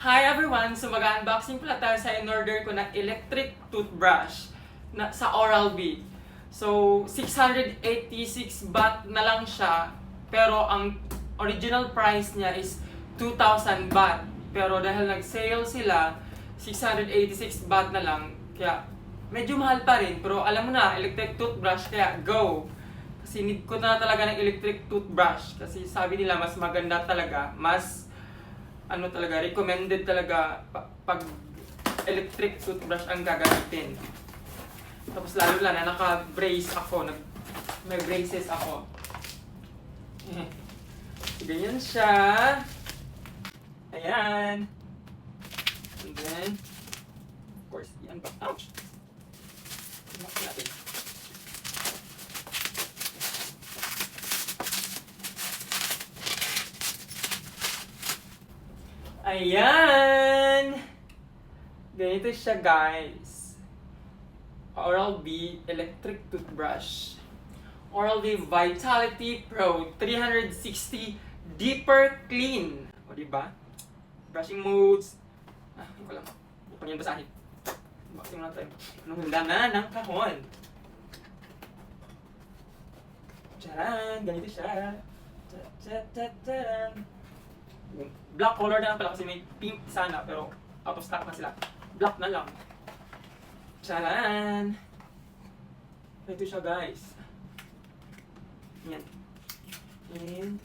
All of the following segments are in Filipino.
Hi everyone! So mag-unboxing pala tayo sa in-order ko na electric toothbrush sa Oral-B. So 686 baht na lang siya, pero ang original price niya is 2,000 baht. Pero dahil nag-sale sila, 686 baht na lang, kaya medyo mahal pa rin. Pero alam mo na, electric toothbrush, kaya go! Kasi need ko na talaga ng electric toothbrush. Kasi sabi nila mas maganda talaga, mas recommended talaga pag electric toothbrush ang gagamitin. Tapos lalo na naka-brace ako, may braces ako. Ganyan siya. Ayan. And then, of course, yan ba? Ouch! Lock natin. Ayan! Ganito siya, guys. Oral-B electric toothbrush. Oral-B Vitality Pro 360 Deeper Clean. O, diba? Brushing modes. Hindi ko lang. Hindi ko yan basahin. Bakit mo natin? Anong laman ng kahon? Tcharan! Ganito siya. Tcharan! Black color na lang pala kasi may pink sana, pero out of stock na sila. Black na lang. Charan! Ito siya, guys. Yan. And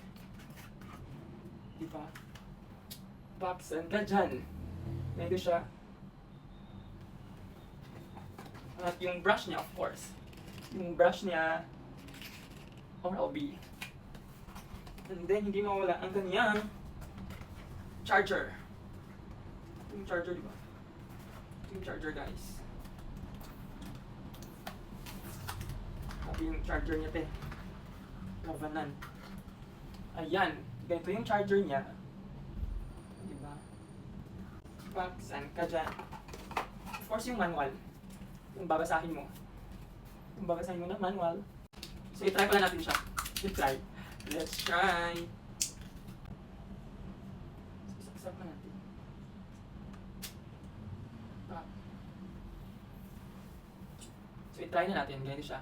diba? Baksan ka dyan. Ito siya. At yung brush niya, of course. Yung brush niya, Oral-B. And then, hindi mawala ang kanyang charger. Ito yung charger, diba? Ito yung charger, guys. Sabi yung charger niya, te. Lavanan. Ayan. Ganito yung charger niya. Diba? Baksan ka dyan. Of course, yung manual. Yung babasahin mo. Yung babasahin mo na manual. So, i-try pala natin siya. I-try. Let's try. Saksak na natin. So, i-try na natin. Ganito siya.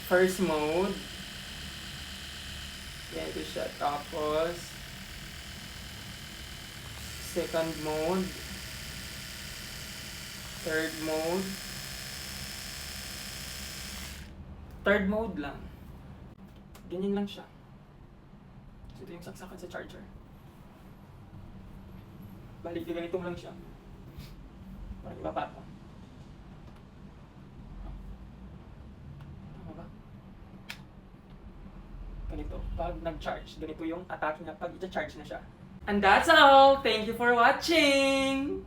First mode. Ganito siya. Tapos, second mode. Third mode. Third mode lang. Ganyan lang siya. So, ito yung saksakan sa charger. Balik, ganito lang siya. Parang iba pa ito. Tama ba? Ganito. Pag nag-charge, ganito yung attack niya pag i-charge na siya. And that's all! Thank you for watching!